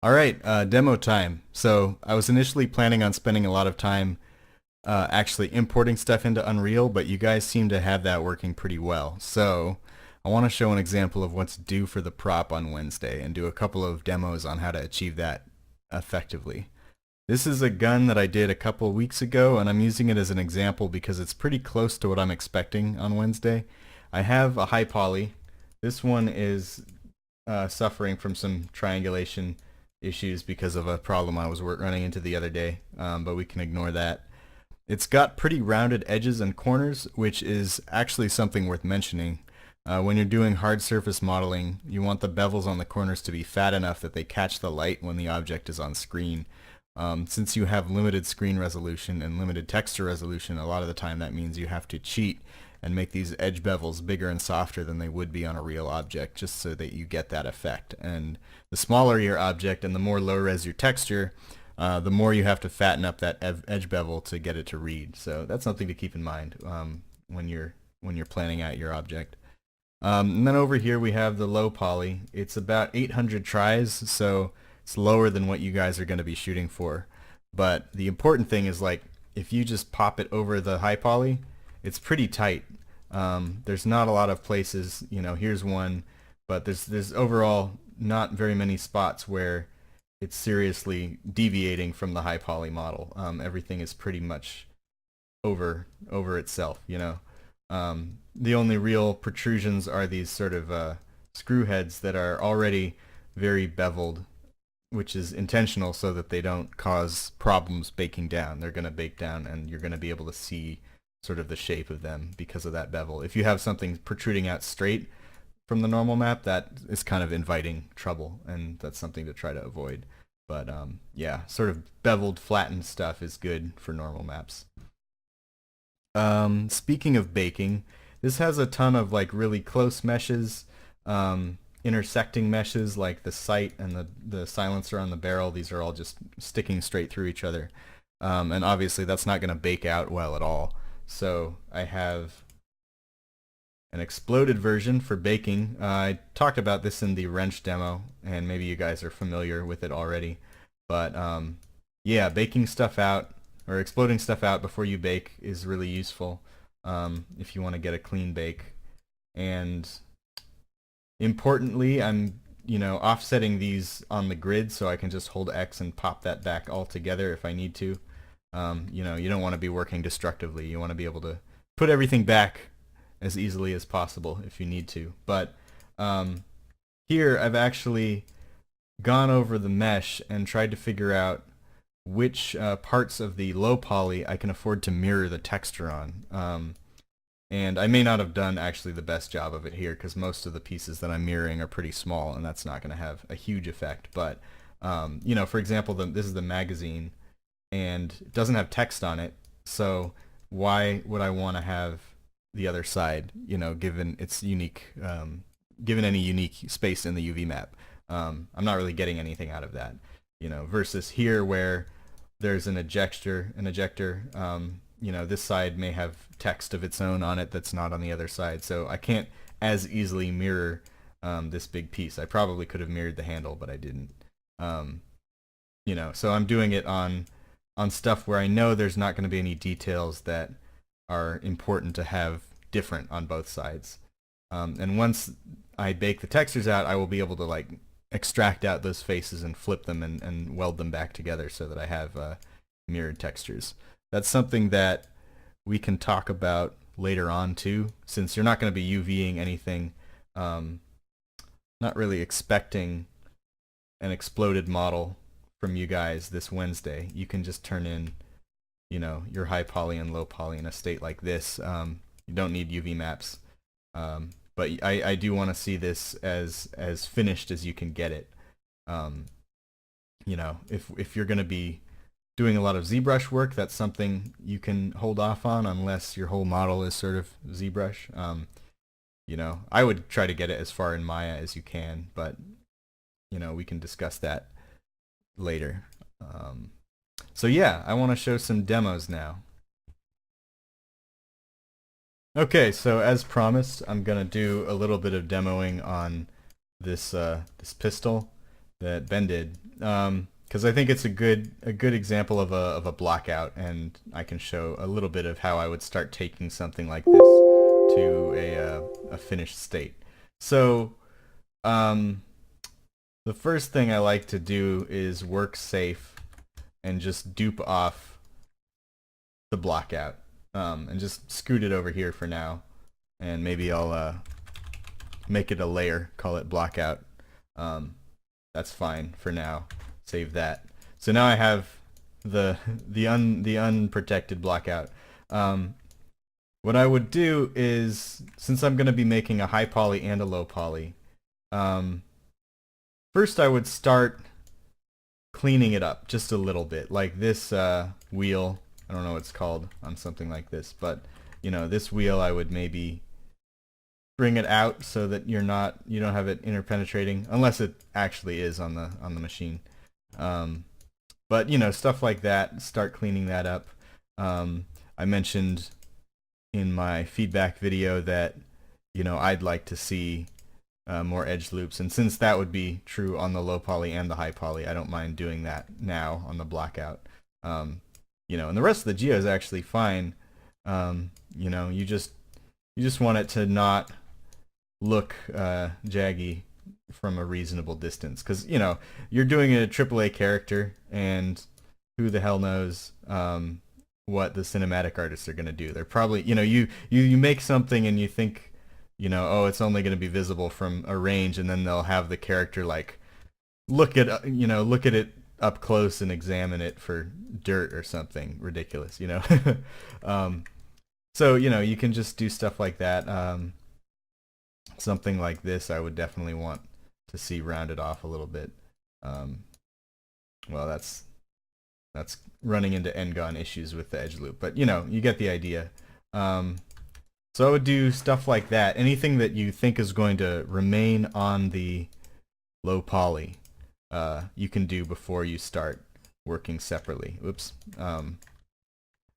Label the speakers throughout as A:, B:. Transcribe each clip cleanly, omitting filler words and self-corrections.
A: All right, demo time. So I was initially planning on spending a lot of time actually importing stuff into Unreal, but you guys seem to have that working pretty well. So I want to show an example of what's due for the prop on Wednesday and do a couple of demos on how to achieve that effectively. This is a gun that I did a couple of weeks ago, and I'm using it as an example because it's pretty close to what I'm expecting on Wednesday. I have a high poly. This one is suffering from some triangulation issues because of a problem I was running into the other day, but we can ignore that. It's got pretty rounded edges and corners, which is actually something worth mentioning. When you're doing hard surface modeling, you want the bevels on the corners to be fat enough that they catch the light when the object is on screen. Since you have limited screen resolution and limited texture resolution, a lot of the time that means you have to cheat and make these edge bevels bigger and softer than they would be on a real object, just so that you get that effect. And the smaller your object and the more low res your texture, the more you have to fatten up that edge bevel to get it to read. So that's something to keep in mind when you're planning out your object. And then over here we have the low poly. It's about 800 tries, so it's lower than what you guys are going to be shooting for. But the important thing is, like, if you just pop it over the high poly, it's pretty tight. There's not a lot of places, here's one, but there's overall not very many spots where it's seriously deviating from the high poly model. Everything is pretty much over itself. The only real protrusions are these sort of screw heads that are already very beveled, which is intentional so that they don't cause problems baking down. They're going to bake down and you're going to be able to see sort of the shape of them because of that bevel. If you have something protruding out straight from the normal map, that is kind of inviting trouble, and that's something to try to avoid. But yeah, sort of beveled, flattened stuff is good for normal maps. Speaking of baking, this has a ton of like really close meshes, intersecting meshes like the sight and the silencer on the barrel. These are all just sticking straight through each other. And obviously that's not going to bake out well at all. So I have an exploded version for baking. I talked about this in the wrench demo, and maybe you guys are familiar with it already. But yeah, baking stuff out or exploding stuff out before you bake is really useful if you want to get a clean bake. And importantly, I'm offsetting these on the grid so I can just hold X and pop that back all together if I need to. You don't want to be working destructively. You want to be able to put everything back as easily as possible if you need to. But here I've actually gone over the mesh and tried to figure out which parts of the low poly I can afford to mirror the texture on. And I may not have done actually the best job of it here because most of the pieces that I'm mirroring are pretty small, and that's not going to have a huge effect. But for example, this is the magazine, and it doesn't have text on it, so why would I want to have the other side, given its unique, given any unique space in the UV map? I'm not really getting anything out of that, versus here where there's an ejector. This side may have text of its own on it that's not on the other side, so I can't as easily mirror this big piece. I probably could have mirrored the handle, but I didn't. So I'm doing it on stuff where I know there's not going to be any details that are important to have different on both sides. And once I bake the textures out, I will be able to like extract out those faces and flip them and weld them back together so that I have mirrored textures. That's something that we can talk about later on too, since you're not going to be UVing anything. Not really expecting an exploded model from you guys this Wednesday. You can just turn in, your high poly and low poly in a state like this. You don't need UV maps. But I do want to see this as finished as you can get it. If you're going to be doing a lot of ZBrush work, that's something you can hold off on unless your whole model is sort of ZBrush. I would try to get it as far in Maya as you can, but we can discuss that later. So yeah, I want to show some demos now. Okay, so as promised, I'm gonna do a little bit of demoing on this this pistol. that Ben did, because I think it's a good example of a blockout, and I can show a little bit of how I would start taking something like this to a finished state. So the first thing I like to do is work safe and just dupe off the blockout, and just scoot it over here for now, and maybe I'll make it a layer, call it blockout. That's fine for now. Save that. So now I have the unprotected blockout. What I would do is, since I'm going to be making a high poly and a low poly, first I would start cleaning it up just a little bit, like this wheel. I don't know what it's called on something like this, but you know, this wheel I would maybe bring it out so that you don't have it interpenetrating, unless it actually is on the machine. But you know, stuff like that, start cleaning that up. I mentioned in my feedback video that, you know, I'd like to see more edge loops, and since that would be true on the low poly and the high poly, I don't mind doing that now on the blockout. You know, and the rest of the geo is actually fine. You know, you just want it to not look jaggy from a reasonable distance, because you know, you're doing a AAA character, and who the hell knows what the cinematic artists are going to do. They're probably, you know, you make something and you think, you know, oh, it's only going to be visible from a range, and then they'll have the character like look at it up close and examine it for dirt or something ridiculous, you know. So you know, you can just do stuff like that. Something like this I would definitely want to see rounded off a little bit. Well, that's running into Ngon issues with the edge loop, but you know, you get the idea. So I would do stuff like that. Anything that you think is going to remain on the low poly, you can do before you start working separately. Oops.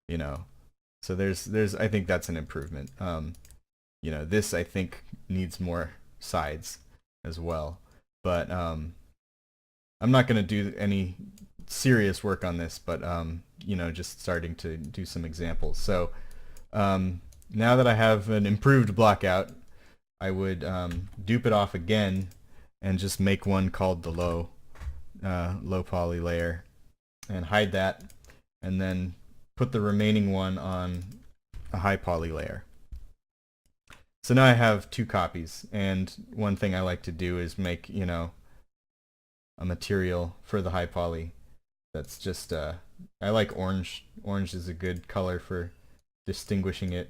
A: You know, so there's I think that's an improvement. You know, this I think needs more sides as well, but I'm not going to do any serious work on this, but you know, just starting to do some examples. So now that I have an improved blockout, I would dupe it off again and just make one called the low poly layer and hide that, and then put the remaining one on a high poly layer. So now I have two copies, and one thing I like to do is make, you know, a material for the high poly that's just I like orange. Orange is a good color for distinguishing it.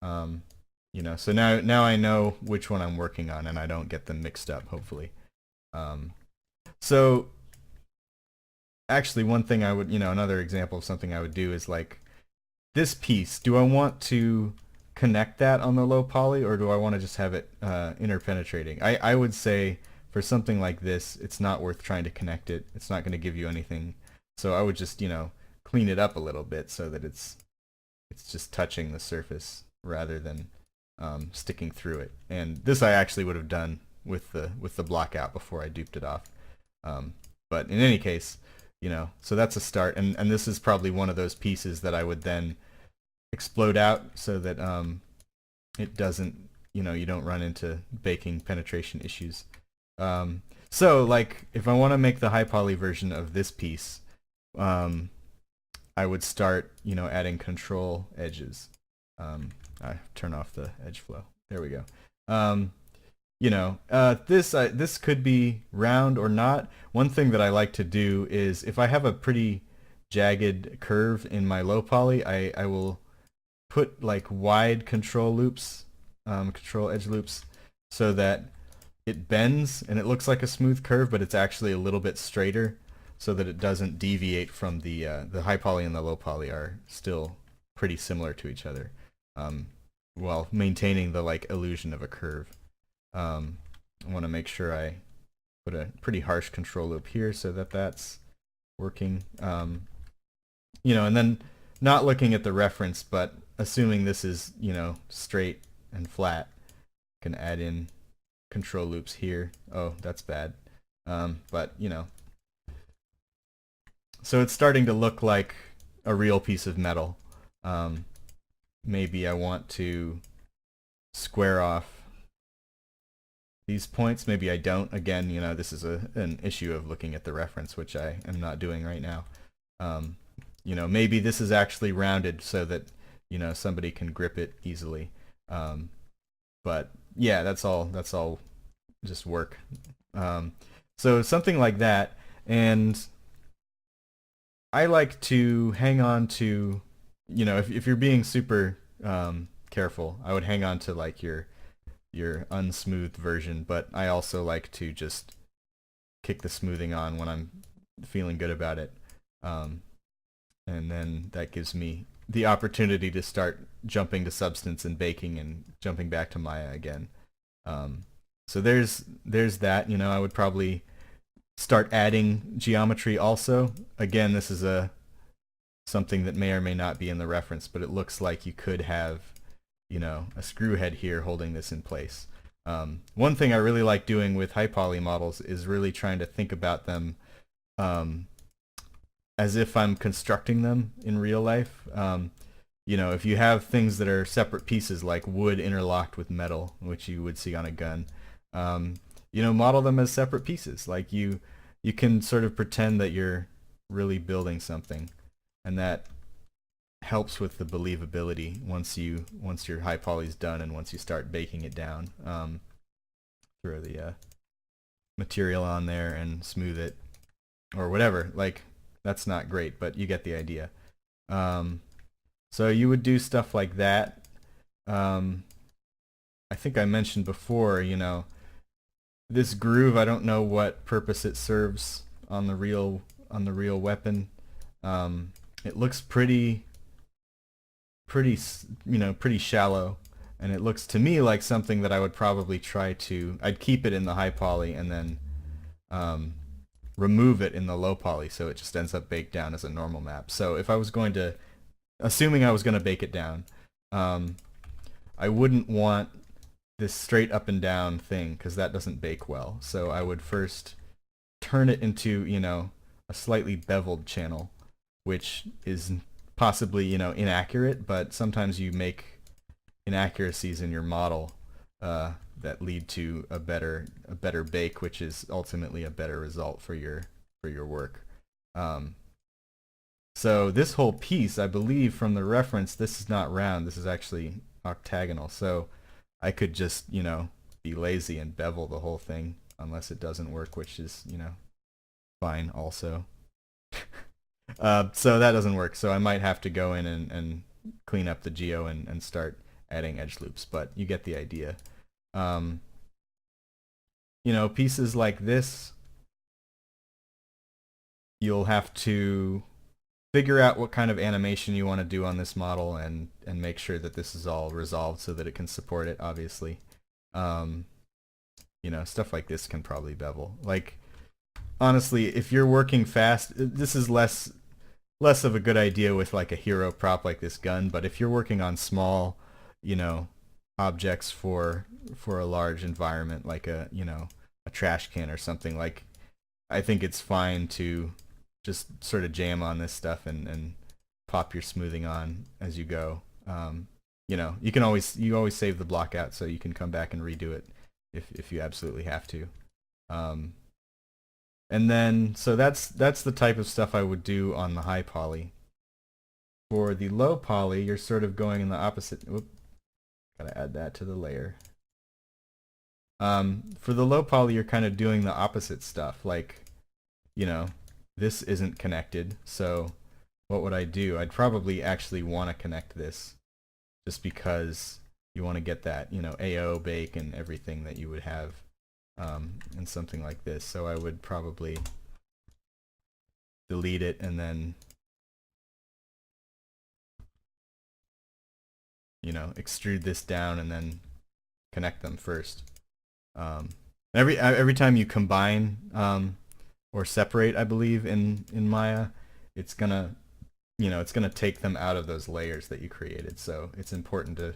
A: You know, so now I know which one I'm working on, and I don't get them mixed up, hopefully. So actually, one thing I would, you know, another example of something I would do is like this piece. Do I want to connect that on the low poly, or do I want to just have it interpenetrating? I would say for something like this, it's not worth trying to connect it. It's not going to give you anything. So I would just, you know, clean it up a little bit so that it's just touching the surface rather than sticking through it. And this I actually would have done with the blockout before I duped it off. But in any case, you know, so that's a start. And this is probably one of those pieces that I would then explode out so that it doesn't, you know, you don't run into baking penetration issues. So like if I want to make the high poly version of this piece, I would start, you know, adding control edges. I turn off the edge flow. There we go. You know, this could be round or not. One thing that I like to do is if I have a pretty jagged curve in my low poly, I will put like wide control loops, control edge loops, so that it bends and it looks like a smooth curve, but it's actually a little bit straighter, so that it doesn't deviate from the high poly and the low poly are still pretty similar to each other, while maintaining the like illusion of a curve. I want to make sure I put a pretty harsh control loop here so that that's working. You know, and then not looking at the reference, but assuming this is, you know, straight and flat, can add in control loops here. Oh, that's bad. But so it's starting to look like a real piece of metal. Maybe I want to square off these points. Maybe I don't. Again, this is an issue of looking at the reference, which I am not doing right now. Maybe this is actually rounded so that somebody can grip it easily. But yeah, that's all just work. So something like that. And I like to hang on to, if you're being super careful, I would hang on to like your unsmoothed version, but I also like to just kick the smoothing on when I'm feeling good about it. And then that gives me the opportunity to start jumping to Substance and baking and jumping back to Maya again. So there's that. I would probably start adding geometry also. Again, this is something that may or may not be in the reference, but it looks like you could have a screw head here holding this in place. One thing I really like doing with high poly models is really trying to think about them as if I'm constructing them in real life. If you have things that are separate pieces like wood interlocked with metal, which you would see on a gun, model them as separate pieces. Like you can sort of pretend that you're really building something, and that helps with the believability once your high poly's done and once you start baking it down. Throw the material on there and smooth it or whatever. Like, that's not great, but you get the idea. So you would do stuff like that. I think I mentioned before, this groove, I don't know what purpose it serves on the real weapon. It looks pretty shallow, and it looks to me like something that I would probably I'd keep it in the high poly and then remove it in the low poly, so it just ends up baked down as a normal map. So if I was assuming I was going to bake it down, I wouldn't want this straight up and down thing, because that doesn't bake well. So I would first turn it into, a slightly beveled channel, which is possibly, inaccurate, but sometimes you make inaccuracies in your model that lead to a better bake, which is ultimately a better result for your work. So this whole piece, I believe from the reference, this is not round, this is actually octagonal. So I could just, be lazy and bevel the whole thing unless it doesn't work, which is, fine also. So that doesn't work. So I might have to go in and clean up the geo and start adding edge loops, but you get the idea. Pieces like this, you'll have to figure out what kind of animation you want to do on this model and make sure that this is all resolved so that it can support it, obviously. Stuff like this can probably bevel. Like, honestly, if you're working fast, this is less of a good idea with like a hero prop like this gun, but if you're working on small, objects for a large environment, like a trash can or something, like, I think it's fine to just sort of jam on this stuff and pop your smoothing on as you go. You always save the blockout, so you can come back and redo it if you absolutely have to. And then, so that's the type of stuff I would do on the high poly. For the low poly, you're sort of going in the opposite. Whoop, gotta add that to the layer. For the low poly, you're kind of doing the opposite stuff. Like, this isn't connected, so what would I do? I'd probably actually want to connect this, just because you want to get that, AO bake and everything that you would have in something like this. So I would probably delete it and then, extrude this down and then connect them first. Every time you combine or separate, I believe in Maya, it's gonna take them out of those layers that you created. So it's important to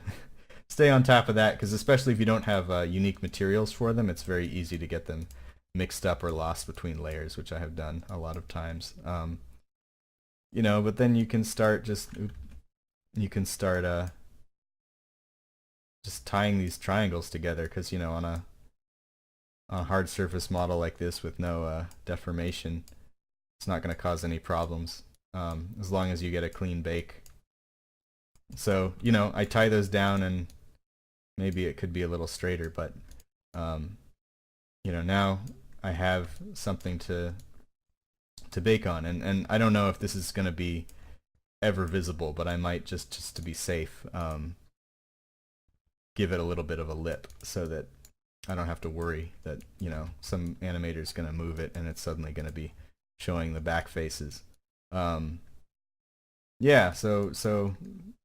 A: stay on top of that, because especially if you don't have unique materials for them, it's very easy to get them mixed up or lost between layers, which I have done a lot of times. You know, but then you can start just just tying these triangles together, because you know, on a hard surface model like this with no deformation, it's not going to cause any problems as long as you get a clean bake. So, you know, I tie those down, and maybe it could be a little straighter, but you know, now I have something to bake on, and I don't know if this is going to be ever visible, but I might just to be safe give it a little bit of a lip, so that I don't have to worry that, you know, some animator's going to move it and it's suddenly going to be showing the back faces. Yeah, so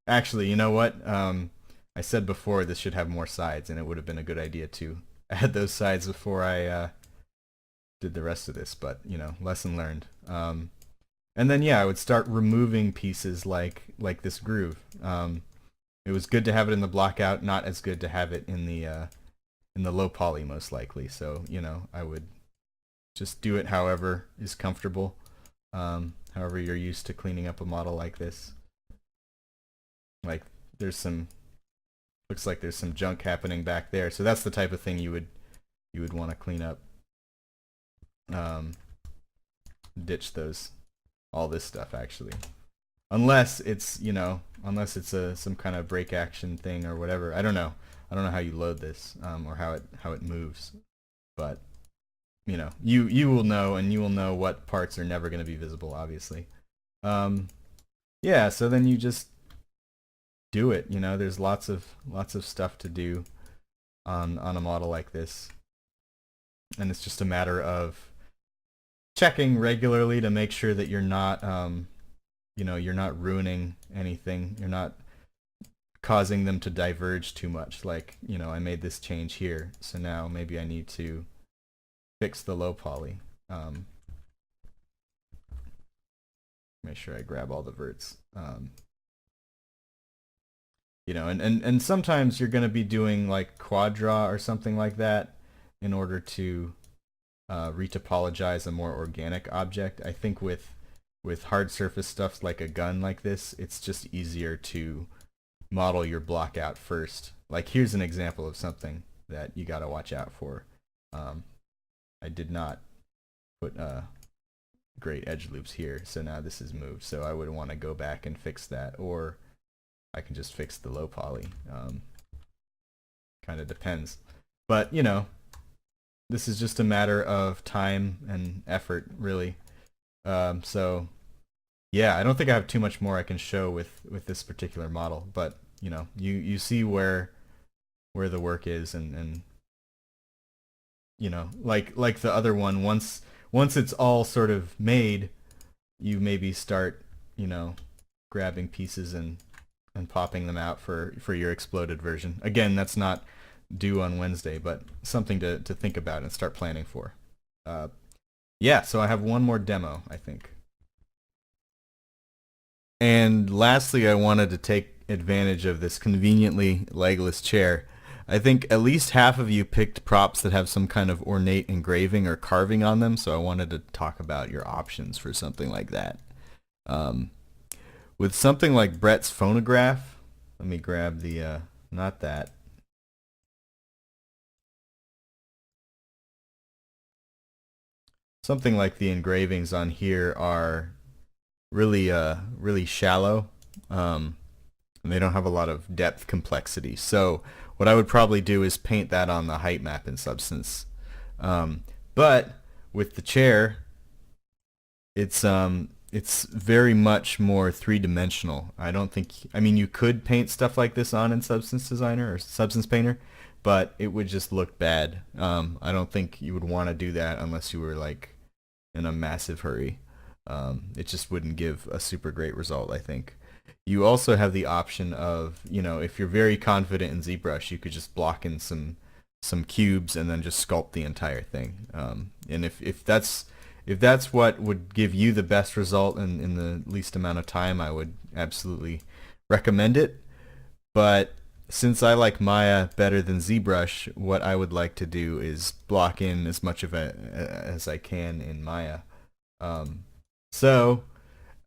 A: actually, you know what? I said before this should have more sides, and it would have been a good idea to add those sides before I did the rest of this, but, you know, lesson learned. And then, yeah, I would start removing pieces like this groove. It was good to have it in the blockout, not as good to have it in the low poly, most likely. So, you know, I would just do it however is comfortable, however you're used to cleaning up a model like this. Like, looks like there's some junk happening back there, so that's the type of thing you would want to clean up. Ditch all this stuff, actually, unless it's, you know, some kind of break action thing or whatever. I don't know how you load this, or how it moves, but you know, you will know, and you will know what parts are never going to be visible, obviously. Yeah, so then you just do it. You know, there's lots of stuff to do on a model like this, and it's just a matter of checking regularly to make sure that you're not you know, you're not ruining anything, you're not causing them to diverge too much. Like, you know, I made this change here, so now maybe I need to fix the low poly. Make sure I grab all the verts. You know, and sometimes you're going to be doing like quad draw or something like that in order to retopologize a more organic object. I think with hard surface stuff like a gun like this, it's just easier to model your block out first. Like, here's an example of something that you got to watch out for. I did not put great edge loops here, so now this is moved, so I would want to go back and fix that, or I can just fix the low poly. Kind of depends, but you know, this is just a matter of time and effort, really. So yeah, I don't think I have too much more I can show with this particular model, but you know, you see where the work is, and you know, like the other one, once it's all sort of made, you maybe start, you know, grabbing pieces and popping them out for your exploded version. Again, that's not due on Wednesday, but something to think about and start planning for. Yeah, so I have one more demo, I think. And lastly, I wanted to take advantage of this conveniently legless chair. I think at least half of you picked props that have some kind of ornate engraving or carving on them, so I wanted to talk about your options for something like that. With something like Brett's phonograph, let me grab the, not that. Something like the engravings on here are really shallow, and they don't have a lot of depth complexity. So what I would probably do is paint that on the height map in Substance. But with the chair, it's very much more three-dimensional. I mean, you could paint stuff like this on in Substance Designer or Substance Painter, but it would just look bad. I don't think you would want to do that unless you were like in a massive hurry. It just wouldn't give a super great result, I think. You also have the option of, you know, if you're very confident in ZBrush, you could just block in some cubes and then just sculpt the entire thing. And if that's what would give you the best result in the least amount of time, I would absolutely recommend it. But since I like Maya better than ZBrush, what I would like to do is block in as much of it as I can in Maya. Um, so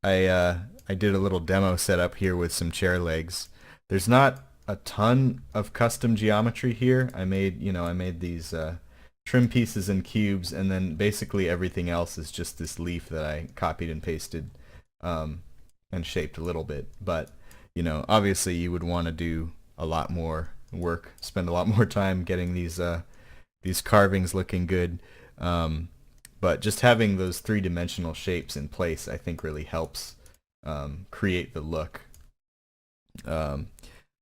A: I did a little demo setup here with some chair legs. There's not a ton of custom geometry here. I made these trim pieces and cubes, and then basically everything else is just this leaf that I copied and pasted um, and shaped a little bit. But obviously you would want to do a lot more work, spend a lot more time getting these carvings looking good. But just having those three-dimensional shapes in place, I think, really helps create the look.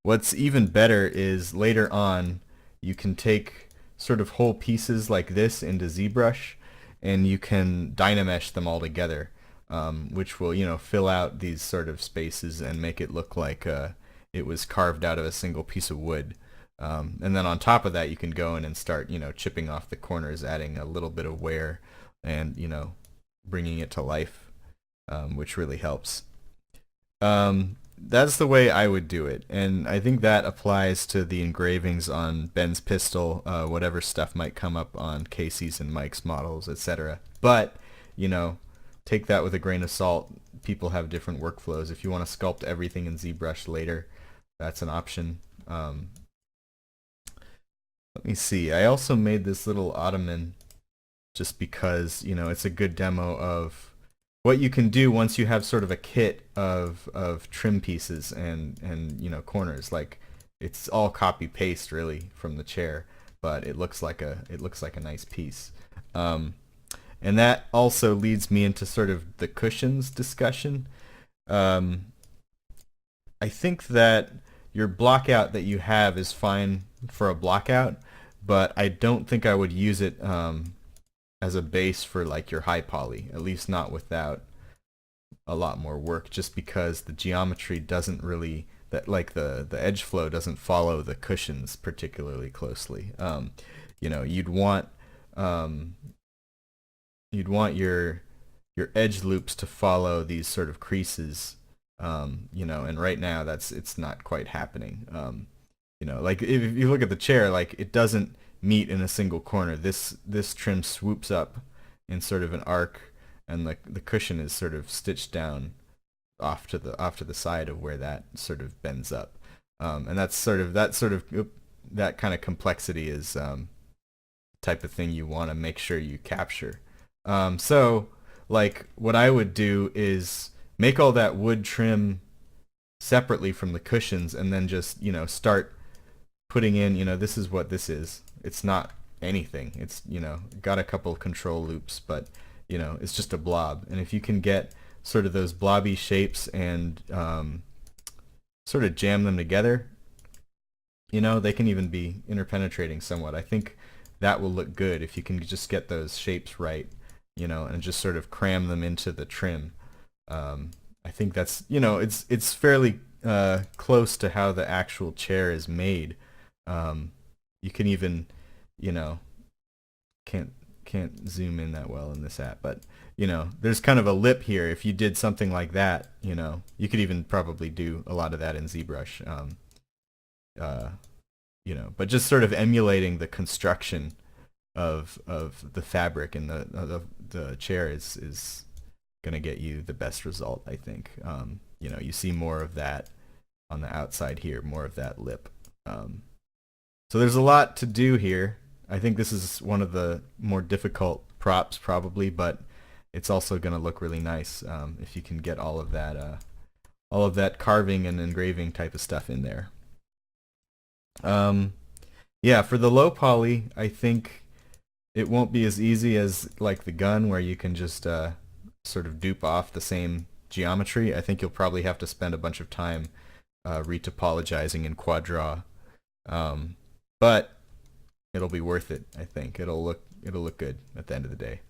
A: What's even better is later on, you can take sort of whole pieces like this into ZBrush, and you can Dynamesh them all together, which will, fill out these sort of spaces and make it look like it was carved out of a single piece of wood. And then on top of that, you can go in and start, chipping off the corners, adding a little bit of wear, and bringing it to life, which really helps. That's the way I would do it, and I think that applies to the engravings on Ben's pistol, whatever stuff might come up on Casey's and Mike's models, etc. But take that with a grain of salt. People have different workflows. If you want to sculpt everything in ZBrush later, that's an option. Let me see. I also made this little ottoman just because it's a good demo of what you can do once you have sort of a kit of trim pieces and corners. Like, it's all copy paste really from the chair, but it looks like a nice piece. And that also leads me into sort of the cushions discussion. I think that your blockout that you have is fine for a blockout, but I don't think I would use it as a base for like your high poly, at least not without a lot more work, just because the geometry doesn't really, the edge flow doesn't follow the cushions particularly closely. You'd want your edge loops to follow these sort of creases, and right now it's not quite happening. Like if you look at the chair, like it doesn't meet in a single corner. This trim swoops up in sort of an arc, and the cushion is sort of stitched down off to the side of where that sort of bends up. And that kind of complexity is type of thing you want to make sure you capture. So like what I would do is make all that wood trim separately from the cushions, and then just start putting in, this is what this is. It's not anything. It's, got a couple control loops, but, it's just a blob. And if you can get sort of those blobby shapes and sort of jam them together, they can even be interpenetrating somewhat. I think that will look good if you can just get those shapes right, and just sort of cram them into the trim. I think that's, it's fairly close to how the actual chair is made. You can even, can't zoom in that well in this app, but there's kind of a lip here. If you did something like that, you could even probably do a lot of that in ZBrush. But just sort of emulating the construction of the fabric and the chair is gonna get you the best result, I think. You see more of that on the outside here, more of that lip. So there's a lot to do here. I think this is one of the more difficult props probably, but it's also going to look really nice if you can get all of that carving and engraving type of stuff in there. Yeah, for the low poly, I think it won't be as easy as like the gun, where you can just sort of dupe off the same geometry. I think you'll probably have to spend a bunch of time retopologizing in quad draw. But it'll be worth it, I think. It'll look good at the end of the day.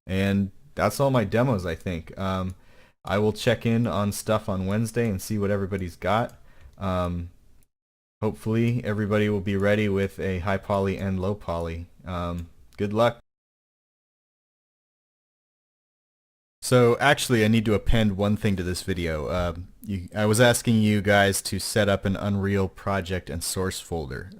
A: And that's all my demos, I think. I will check in on stuff on Wednesday and see what everybody's got. Hopefully everybody will be ready with a high poly and low poly. Good luck. So actually, I need to append one thing to this video. I was asking you guys to set up an Unreal project and source folder.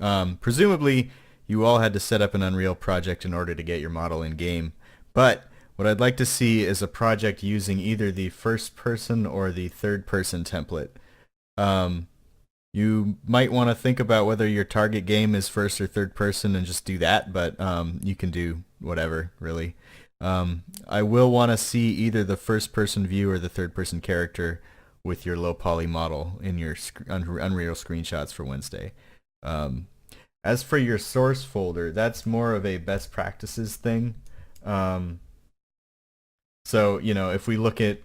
A: Presumably, you all had to set up an Unreal project in order to get your model in game. But what I'd like to see is a project using either the first person or the third person template. You might want to think about whether your target game is first or third person and just do that, but you can do whatever, really. I will want to see either the first person view or the third person character with your low poly model in your Unreal screenshots for Wednesday. As for your source folder, that's more of a best practices thing. So, you know, if we look at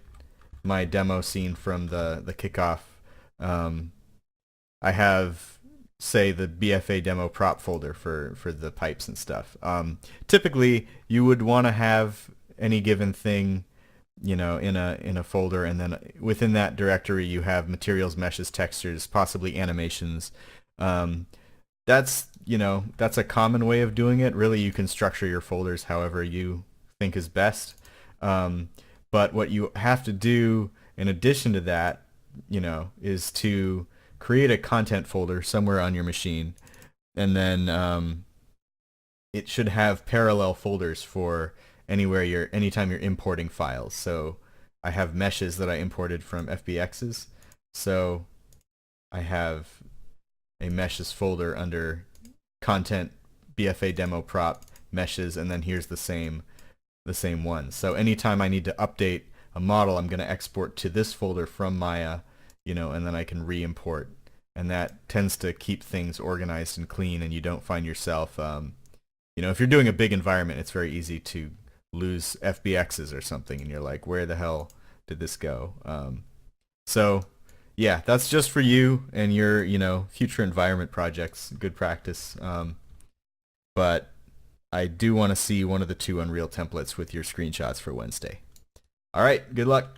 A: my demo scene from the kickoff, I have, say, the BFA demo prop folder for the pipes and stuff. Typically, you would want to have any given thing, you know, in a folder, and then within that directory you have materials, meshes, textures, possibly animations. That's, you know, that's a common way of doing it. Really, you can structure your folders however you think is best. But what you have to do in addition to that, you know, is to create a content folder somewhere on your machine, and then it should have parallel folders for anytime you're importing files. So I have meshes that I imported from FBXs, so I have a meshes folder under content BFA demo prop meshes, and then here's the same one. So anytime I need to update a model, I'm going to export to this folder from Maya, you know, and then I can re-import, and that tends to keep things organized and clean, and you don't find yourself, you know, if you're doing a big environment, it's very easy to lose FBXs or something, and you're like, where the hell did this go? So yeah, that's just for you and your, you know, future environment projects, good practice. But I do want to see one of the two Unreal templates with your screenshots for Wednesday. All right, good luck.